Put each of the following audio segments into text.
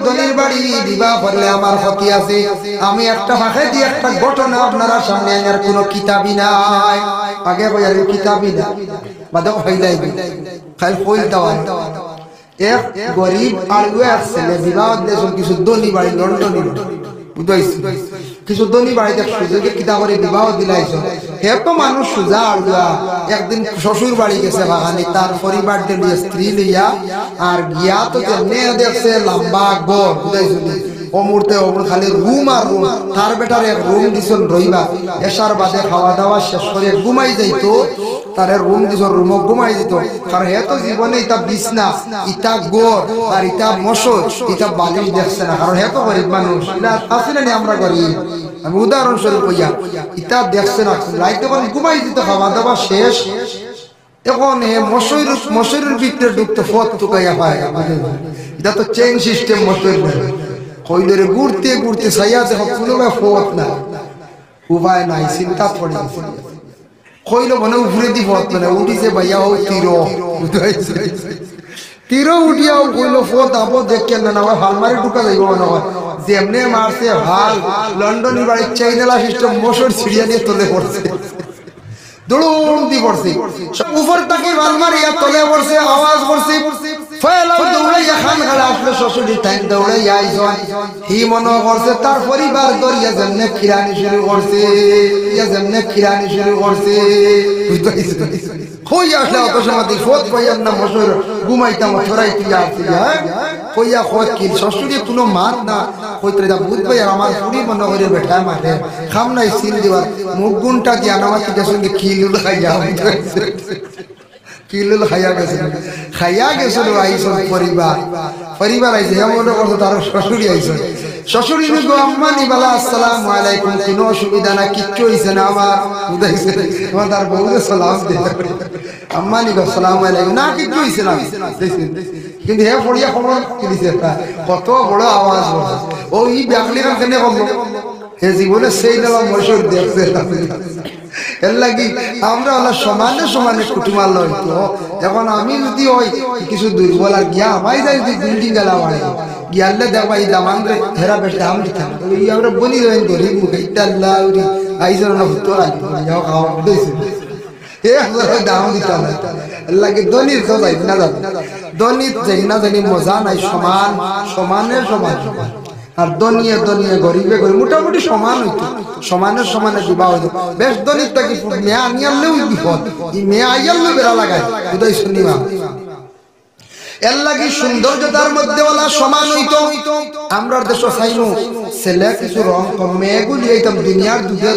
দলির বাড়ি দিবা বললে আমার ক্ষতি আছে। আমি একটা ভাষা দিয়ে একটা ঘটনা আপনারা সামনে আনার কোনো কিতাবই নাই। আগে কইয়ার কিতাবই না বাদে হইলাই খালি কইল দেওয়া। এক গরিব আর এক ছেলে বিবাহ দেশ কিছু দলি বাড়ি লন্ডনে বুঝাইছি কিছু দলি বাড়িতে সুযোগে কিতাবের বিবাহ দিলাইছ। হে তো মানুষ সুজা আর একদিন শ্বশুর বাড়ি গেছে বাগানি তার পরিবার নিয়ে স্ত্রী লইয়া আর গিয়া তো মেয়ে দেখছে লম্বা গড় বুঝাইছি অমূর্তে অমূর খালি রুম আর রুম তার বেটার এক রুম দিছেন রইবা এসার বাদে খাওয়া দাওয়া শেষ করে ঘুমাই যাইতো তার রুম দিছেন রুম ঘুমাই দিত। কারণ হে তো জীবনে ইটা বিছনা ইটা গোর আর ইটা মশর ইটা বালিশ দেখছে না। কারণ হে তো গরিব মানুষ এটা আসলে না আমরা গরিব। আমি উদাহরণস্বরূপ কইয়া ইটা দেখছে না রাইতে যখন ঘুমাই দিত খাওয়া দাওয়া শেষ এখন হে মশরের ভিতরে ঢুকতো ফত টুকাইয়া পায়। এটা তো চেইন সিস্টেম মশর কইলে ঘুরতে ঘুরতে সাইয়া দেখো কোনো ফত না উপায় নাই চিন্তা পড়ে কইল মনে উপরে দি ফত মানে উঠিছে ভাইয়া ও তীর উঠিয়াও কইল ফত আবো দেখে না হালমারি ঢুকা যাইব মনে হয় যেমনে মারছে হাল লন্ডনের বাড়ির চাইনেলা সিস্টেম মশর ছিড়িয়া নিয়ে তোলে পড়ছে দৌড় দি পড়ছে উপর তাকে হালমারি তোলে পড়ছে আওয়াজ করছে ফেলাও দৌড়াইয়া খান খালা আসলে শ্বশুরি টাইম দৌড়াইয়া আইসন হি মনে করছে তার পরিবার দরিয়া যেমনে খিরানি শুরু করছে যেমনে খিরানি শুরু করছে কই আসলে অত সময় ফোত কইয়ার না মশর ঘুমাইতাম ছড়াই তুই আসছি কইয়া খোঁজ কি শ্বশুরি কোনো মাত না কইতে যা বুঝবে আর আমার পুরি মনে করে বেঠা মাঠে খাম নাই সিল দিবার মুখ গুণটা দিয়ে আমার সঙ্গে খিলুল খাইয়া কিলুল খাইয়া গেছিল আইসন পরিবার আইসে মনে করতো তার শ্বশুরি আইসন শ্বশুরি গো আম্মা নিবালা আসসালামু আলাইকুম কোনো অসুবিধা না কিচ্ছু হইছে না আমার বুঝাইছে তোমার তার বউকে সালাম দিয়ে আম্মা নিগো আসসালামু আলাইকুম না কিচ্ছু হইছে না কিন্তু হে পড়িয়া খবর কি দিছে কত বড় আওয়াজ ও ই ব্যাকলির কেন বললো হে জীবনে সেই দেওয়া মশর দেখছে এর লাগি আমরা হলো সমানে সমানে কুটুমাল হইতো। এখন আমি যদি ওই কিছু দুর্বল আর গিয়া আমায় যাই যদি বিল্ডিং গেলা বাড়ি গিয়ালে দেখবা এই দামান রে হেরা বেশি দাম দিতাম এই আমরা বলি দেবেন গরিব মুখে ইটা আল্লাহ আইসর না হতো যাও খাওয়া দিয়েছে দাম দিতাম লাগে দলিত তো যাই না দলিত যাই না জানি মজা নাই সমান সমানের সমান আর দনিয়ে দনিয়ে গরিবে গরিব মোটামুটি সমান হইতো সমানের সমানে বিবাহ হইতো বেশ দলিত কি মেয়া আনিয়ালেও বিপদ এই মেয়া আইয়ালেও বেড়া লাগায় উদয় শনিমা এর লাগি সৌন্দর্যতার মধ্যে ওলা সমান হইতো। আমরা দেশ চাইনু ছেলে কিছু রং কম মেয়েগুলি এইতাম দুনিয়ার দুধে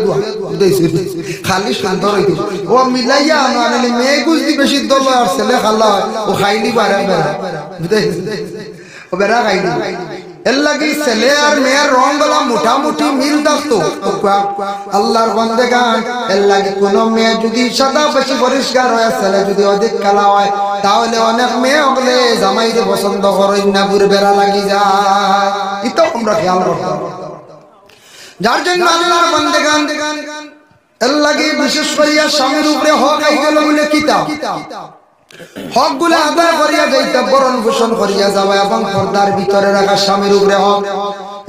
খালি সুন্দর হইতো ও মিলাইয়া আনলে মেয়েগুলি বেশি দল আর ছেলে খালা ও খাইলি বাড়া বেড়া ও বেড়া খাইলি এর লাগি ছেলে আর মেয়ের রং গলা মোটামুটি মিল থাকতো। আল্লাহর বান্দেগান এর লাগি কোন মেয়ে যদি সাদা বেশি পরিষ্কার হয় ছেলে যদি অধিক কালা হয় তাহলে অনেক মেয়ে হলে জামাইকে পছন্দ করেন না বুড়ে বেড়া লাগি যায় এটাও আমরা খেয়াল রাখতাম। যার জন্য আল্লাহর বান্দেগান এর লাগি বিশেষ করিয়া স্বামীর উপরে হক আই গেল বলে কিতাব হক গুলা আদায় করিয়া যাইতে বরণ পোষণ করিয়া যাওয়া এবং পর্দার ভিতরে রাখা স্বামীর উপরে হক।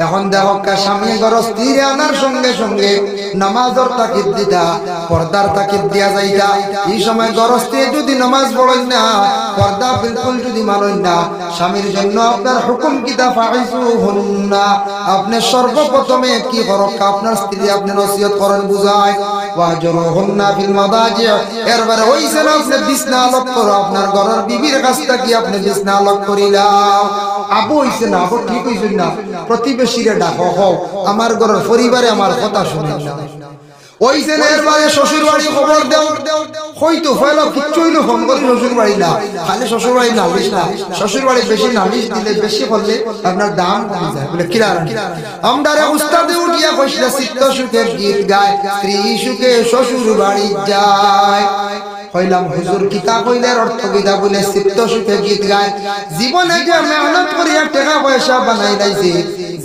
এখন দেখো স্বামী ঘর স্থির আনার সঙ্গে সঙ্গে নামাজের তাকিদ দিতা পর্দার তাকিদ দিয়া যাইতা এই সময় গরস্তে যদি নামাজ পড়েন না পর্দা বিলকুল যদি মানেন না স্বামীর জন্য আপনার হুকুম কিতা ফাইসুহুন্না আপনি সর্বপ্রথমে কি করক আপনার স্ত্রী আপনি নসিহত করেন বুঝায় ওয়াজরুহুন্না ফিল মাদাজি এরবারে হইছে না আপনি বিছনা আলোক করো আপনার ঘরের বিবির কাছটা কি আপনি বিছনা আলোক করিলাও আবু হইছে না আবু ঠিক হইছে না প্রতিবেশীরে ডাকো হও আমার ঘরের পরিবারে আমার কথা শুনেন না ওই জেনের বাড়ি শ্বশুর বাড়ি খবর দাও হইতো ফেলো কিচ্ছু হইলো ফোন করি শ্বশুর বাড়ি না খালি শ্বশুর বাড়ি নালিশ না শ্বশুর বাড়ি বেশি নালিশ দিলে বেশি করলে আপনার দাম কমে যায় বলে কিরা আমরা উস্তাদে উঠিয়া কইছিলা চিত্ত সুখের গীত গায় স্ত্রী সুখে শ্বশুর বাড়ি যায় কইলাম হুজুর কিতা কইলের অর্থ কিতা বলে চিত্ত সুখে গীত গায় জীবনে যে মেহনত করিয়া টাকা পয়সা বানাই লাইছে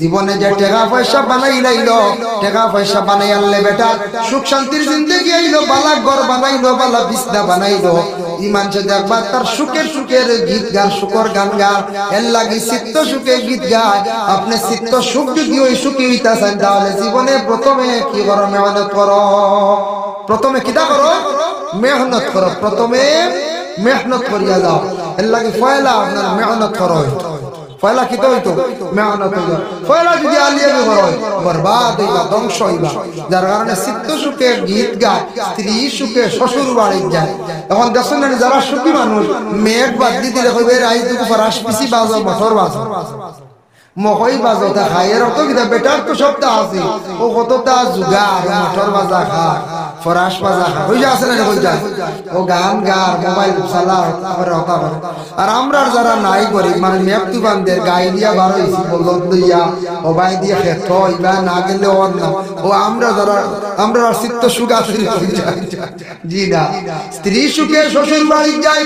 জীবনে যে টাকা পয়সা বানাই লাইলো, টাকা পয়সা বানাই আনলে বেটা সুখ শান্তির জিন্দেগি আইলো, বালা ঘর বানাইলো, বালা বিছনা বানাইলো, ইমান সে দেখবা তার সুখের সুখের গীত গান, সুখর গান গান, এর লাগি চিত্ত সুখে গীত গায়। আপনি চিত্ত সুখ যদি ওই সুখী হইতাছেন, তাহলে জীবনে প্রথমে কি করো? মেহনত করো। প্রথমে কিটা করো? মেহনত করো। প্রথমে মেহনত করিয়া যাও। এর লাগে পয়লা আপনার মেহনত করো। পয়লা কিতা হইতো? মেহনত হইতো। পয়লা যদি আলিয়াবি করো, বরবাদ হইবা, ধ্বংস হইবা। যার কারণে চিত্ত সুখে গীত গায়, স্ত্রী সুখে শ্বশুর বাড়ি যায়। এখন দেখছেন না, যারা সুখী মানুষ মেঘ বাদলি দিলে কইবে রাই দুপুর ফরাস পিছি বাজো, মোটর বাজো, মহই বাজো, তা খাইয়ের অত কিতা বেটার তো সবটা আছে, ও কতটা জুগার, মোটর বাজা খা, ফরাস বাজা খা, হই যা আছে না, হই যায় ও গান গা, মোবাইল চালা করে হতা করে। আর আমরা যারা নাই গরিব মানে মেপতু বান্ধের গাই দিয়া বার হইছি, বলদ দিয়া ওবাই দিয়ে খেত ইবা না গেলে ওর না, ও আমরা যারা আমরা চিত্ত সুখ আছে জি না। স্ত্রী সুখে শ্বশুর বাড়ি যায়,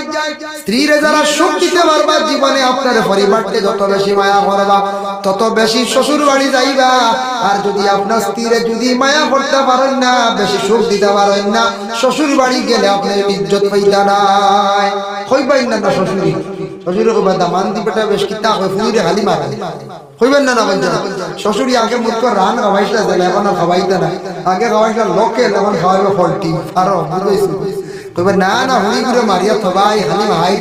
স্ত্রীরে যারা সুখ দিতে পারবা জীবনে, আপনার পরিবারকে যত বেশি মায়া করবা তত বেশি শ্বশুর বাড়ি যাইবা। আর যদি আপনার স্ত্রীরে যদি মায়া করতে পারেন না, বেশি সুখ দিতে পারেন না, শ্বশুর বাড়ি গেলে আপনার ইজ্জত পাইতা নাই, হইবাই না শ্বশুরি। শ্বশুরে কইবা দামান দিবেটা বেশ কিতা হয়, ফুইরে খালি মারা হইবেন না। না বলছেন শ্বশুরি আগে মুখ করে রান খাওয়াইছিল, এখন আর খাওয়াইতে না। আগে খাওয়াইছিল লোকে, এখন খাওয়াইবে ফলটি আরো বুঝাইছি। কইবে না না হুড়ি করে মারিয়া থবাই খালি ভাই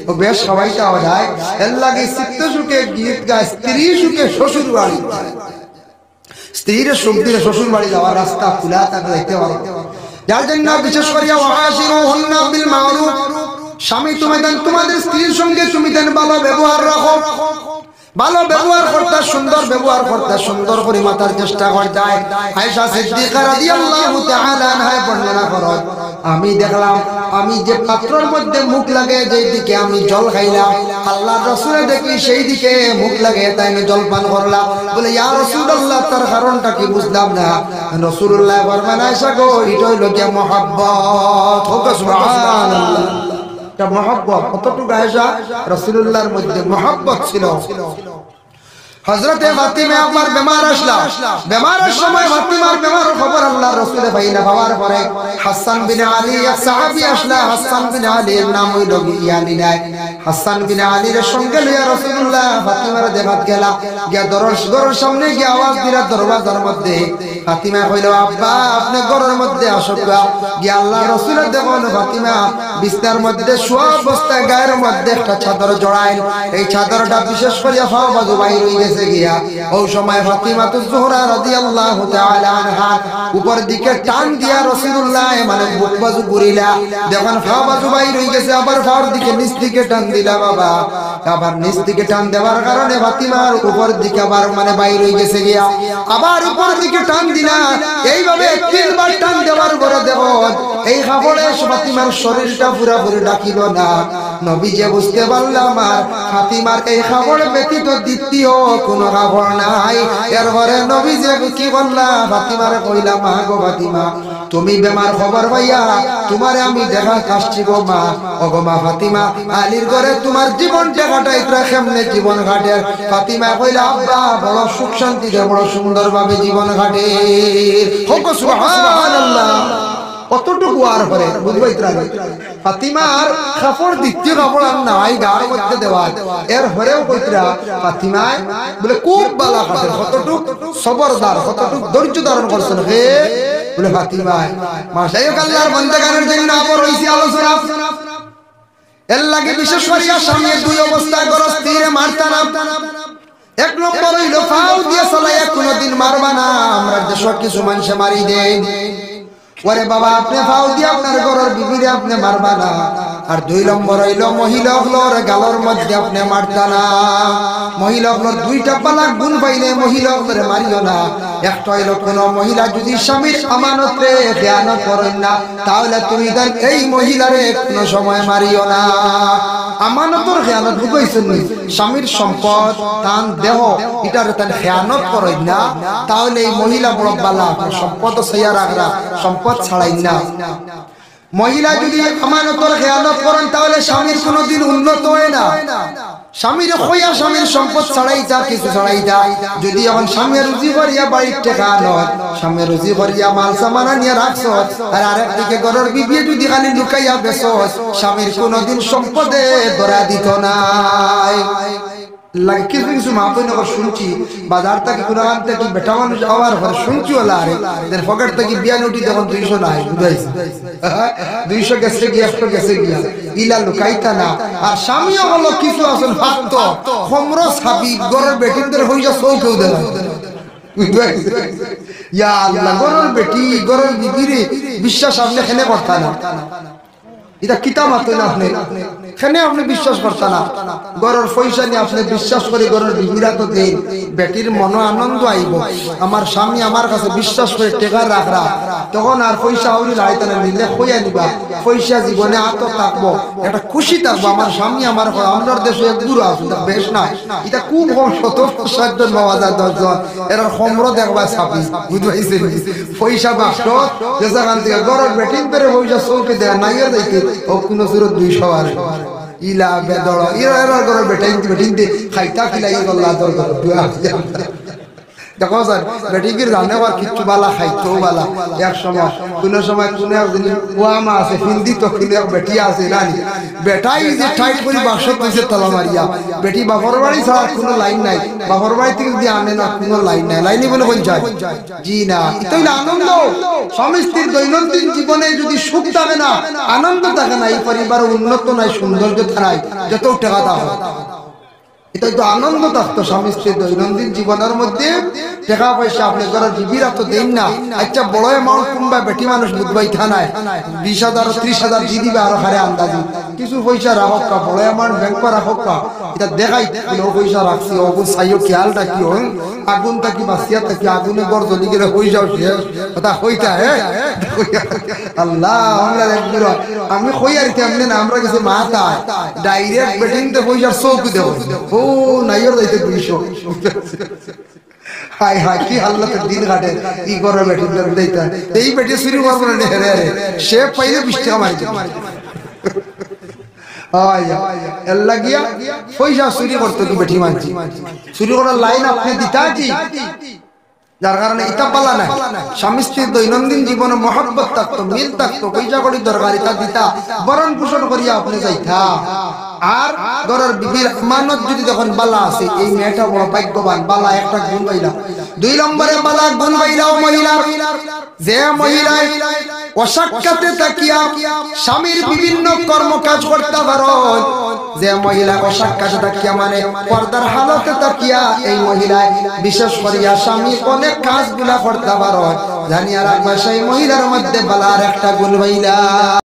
ও বেশ খাওয়াইতে যায়। এর লাগে চিত্ত সুখে গীত গায়, স্ত্রী সুখে শ্বশুর বাড়ি। স্ত্রীর সুখ দিলে শ্বশুর বাড়ি যাওয়ার রাস্তা খোলা থাকে, দেখতে পারো। যার জন্য বিশেষ করিয়া ওয়াশিরুহুন্না বিল মারুফ, স্বামী তোমাদের স্ত্রীর সঙ্গে তুমি ভালো ব্যবহার রাখো, ভালো ব্যবহার করতে, সুন্দর ব্যবহার করতে, সুন্দর করে মাতার চেষ্টা করতে। আয়েশা সিদ্দিকা রাদিয়াল্লাহু তাআলা আনহা বর্ণনা করেন, আমি দেখলাম আমি যে পাত্রের মধ্যে মুখ লাগে যেই দিকে আমি জল খাইলাম, আল্লাহর রাসূল দেখি সেই দিকে মুখ লাগে তাই আমি জল পান করলাম। বলে ইয়া রাসূলুল্লাহ, তার কারণটা কি বুঝলাম না। রাসূলুল্লাহ ফরমান, আয়েশা গো, এটা হলো কি মহব্বত। হোক সুবহানাল্লাহ, এটা মহব্বত। কতটুকু আয়েশা রাসূলুল্লাহর মধ্যে মহব্বত ছিল। হযরতে ফাতিমা একবার বেমার আসলা, বেমারের সময় ফাতিমার বেমারের খবর আল্লাহর রাসূলে পাইনা, পাওয়ার পরে হাসান বিন আলী এক সাহাবী আসলা। হাসান বিন আলীর নাম হইল ইয়ানি নাই। হাসান বিন আলীর সঙ্গে লইয়া রাসূলুল্লাহ ফাতিমার দেখাত গেলা, গিয়া দরজার সামনে গিয়া আওয়াজ দিলা দরজার মধ্যে। ফাতিমা কইল, আব্বা আপনি ঘরের মধ্যে আসো। গিয়া আল্লাহর রাসূলের দেখুন ফাতিমা বিছনার মধ্যে শোয়া অবস্থায় গায়ের মধ্যে একটা চাদর জড়াইল। এই চাদরটা বিশেষ করে ফাও বাজু বাইর হয়ে গেছে গিয়া। ওই সময় ফাতিমা তুজহরা রাদিয়াল্লাহু তাআলা আনহা উপর দিকে টান দিয়া রাসূলুল্লাহ মানে বুক বাজু ঘুরিলা, যখন ফাও বাজু বাইর হয়ে গেছে আবার ফাওর দিকে নিচ দিকে টান দিলা বাবা। আবার নিচ দিকে টান দেওয়ার কারণে ফাতিমার উপর দিকে আবার মানে বাইর হয়ে গেছে গিয়া, আবার উপর দিকে টান দিলা। এইভাবে তিনবার টান দেওয়ার পরে দেখো এই কাপড়ে ফাতিমার শরীরটা পুরোপুরি ঢাকিল না। নবী যে বুঝতে পারলাম আর ফাতিমার এই কাপড় ব্যতীত দ্বিতীয় কোনো কাপড় নাই। এরপরে নবী যে কি বললা, ফাতিমার কইলা, মা গো ফাতিমা, তুমি বেমার খবর পাইয়া তোমারে আমি দেখা আসছি গো মা। ও গো মা ফাতিমা, আলীর ঘরে তোমার জীবনটা কাটাইত্রা কেমনে জীবন কাটে? ফাতিমা কইলা, আব্বা বড় সুখ শান্তিতে বড় সুন্দর ভাবে জীবন কাটে। হোক সুবহানাল্লাহ। কতটুকু আর পরে বুঝবাই ফাতিমার কাপড় দ্বিতীয় কাপড় আর নাই গার মধ্যে দেওয়া। এর হরেও কইত্রা ফাতিমায় বলে খুব বালা কাটে, কতটুক সবরদার, কতটুক ধৈর্য ধারণ করছেন হে বলে ফাতিমায়। মাশাআল্লাহ, আল্লাহর বান্দাগানের জন্য আপর হইছে আলোচনা। এর লাগে বিশেষ করিয়া স্বামী দুই অবস্থায় গরজ তীরে মারতা না। এক নম্বর হইল ফাও দিয়ে চলাইয়া কোনদিন মারবা না। আমরা দেশ কিছু মানুষে মারি দেন, ওরে বাবা আপনি ফাও দিয়ে আপনার ঘরের বিবিরে আপনি মারবা না। আর দুই নম্বর হইল মহিলাগুলোর গালর মধ্যে আপনি মারতা না। মহিলাগুলোর দুইটা পালা গুণ পাইলে মহিলাগুলোরে মারিও না। একটা হইল কোন মহিলা যদি স্বামীর আমানতে খেয়ানত করেন না, তাহলে তুমি দেন এই মহিলারে কোনো সময় মারিও না। আমানতর খেয়ানত বুঝাইছেন, স্বামীর সম্পদ তান দেহ এটার তান খেয়ানত করেন না, তাহলে এই মহিলা বড় বালা, সম্পদ ছাইয়া রাখরা, সম্পদ ছাড়াই না। মহিলা যদি আমানতের খেয়ানত করেন তাহলে স্বামীর কোনোদিন উন্নত হয় না। স্বামীর খোয়া স্বামীর সম্পদ ছাড়াই যা কিছু ছাড়াই যা, যদি এখন স্বামী রুজি করিয়া বাড়ির টেকা নয়, স্বামী রুজি করিয়া মাল সামানা নিয়ে রাখছ, আর আরেকদিকে ঘরের বিবিয়ে যদি খালি লুকাইয়া বেছ, স্বামীর কোনোদিন সম্পদে ধরা দিত নাই। কিছু কিছু মাহবুব নগর শুনছি বাজার থেকে কোরআন থেকে বেটা মানুষ আবার ঘরে শুনছি ওলা আরে পকেট থেকে বিয়া নোটি যখন 200 নাই বুঝাইছে 200 গেছে গিয়া 100 গেছে গিয়া ইলা লুকাইতা না। আর স্বামীও হলো কিছু আসল ফাক্ত খমরো সাবি গরের বেটিদের হইয়া চৌকেও দেয় ইয়া আল্লাহ, গরের বেটি গরের বিবিরে বিশ্বাস আপনি এখানে করতা না, এটা কিতাব আছে না, আপনি এখানে আপনি বিশ্বাস করতে না। গরর পয়সা নিয়ে আপনি বিশ্বাস করে গরর বিবিরা তো দেন, বেটির মনে আনন্দ আইব আমার স্বামী আমার কাছে বিশ্বাস করে টেকা রাখরা, তখন আর পয়সা হইলে লাইতে না, নিলে হইয়া নিবা পয়সা জীবনে আত থাকবো, একটা খুশি থাকবো আমার স্বামী আমার। আমার দেশে এক গুরু আছে বেশ না, এটা খুব কম 700 9,000 10 এরা সম্র দেখবা ছাপি বুঝবাইছে পয়সা বাক্স যেখান থেকে গরর বেটিং করে পয়সা চৌকে দেয় নাইয়া যাইতে ও কোন সুরত 200 আর ইলা বেদড় ইরা এরা গরর বেটিং খাইতা খিলাই গল্লা দর দেখো স্যার বেটিগির রান্না আর কিচ্ছু বালা খাইতো বালা। এক সময় কোন সময় কোন একদিন ওয়ামা আছে হিন্দি তো কোন এক বেটি আছে রানি বেটাই যে টাইট করে বাক্স কইছে তালা মারিয়া, বেটি বাপর বাড়ি ছাড়া কোনো লাইন নাই, বাপর বাড়ি থেকে দিয়ে আনে না কোনো লাইন নাই, লাইনই বলে কোন যায় জি না। এটাই না আনন্দ। স্বামী স্ত্রীর দৈনন্দিন জীবনে যদি সুখ থাকে না আনন্দ থাকে না, এই পরিবার উন্নত নাই সৌন্দর্য নাই যত টাকা দাও, এটাই তো আনন্দ থাকতো স্বামী স্ত্রীর দৈনন্দিন জীবনের মধ্যে। টাকা পয়সা আপনি ঘরের বিবিরা তো দেন না, আচ্ছা বড় অ্যামাউন্ট কিংবা বেটি মানুষ বুধবাই থানায় 20,000 30,000 জি দিবে আরো হারে আন্দাজি কিছু পয়সা রাখক কা, বড় অ্যামাউন্ট ব্যাংক রাখক কা, এটা দেখাই ও পয়সা রাখছি ওগুন সাইও খেয়াল রাখি আগুন থাকি বাঁচিয়া থাকি আগুনে বড় জ্বলি গেলে হয়ে যাও শেষ কথা হইতা আল্লাহ আমরা একদিন আমি হই আর কেমনে না আমরা গেছি মাথা ডাইরেক্ট বেটিংতে পয়সা চৌক দেবো ও নাইর যাইতে 200 হাই হাই কি আল্লাহর দিন কাটে কি করে বেটি দেইতা এই বেটি চুরি করব না রে সে পাইলে 20 টাকা মারি আয়া আল্লাহ গিয়া পয়সা চুরি করতে কি বেটি মানছি চুরি করার লাইন আপনি দিতা কি, যার কারণে এটা পালা না। স্বামী স্ত্রীর দৈনন্দিন জীবনে মহব্বত থাকতো, মিল থাকতো, পয়সা করি দরকার এটা দিতা বরণ পোষণ করিয়া আপনি যাইতা। আর ঘরের বিবির মানত যদি যখন বালা আছে এই মেয়েটা বড় ভাগ্যবান, বালা একটা গুণ পাইলা। 2 নম্বরে বালা গুণ পাইলাও মহিলার, যে মহিলায় অসাক্ষাতে তাকিয়া স্বামীর বিভিন্ন কর্মকাজ করতে পারো, যে মহিলা অসাক্ষাতে তাকিয়া মানে পর্দার হালতে তাকিয়া এই মহিলায় বিশেষ করিয়া স্বামীর অনেক কাজগুলা করতে পারো, জানিয়া রাখবা সেই মহিলার মধ্যে বালার একটা গুণ পাইলা।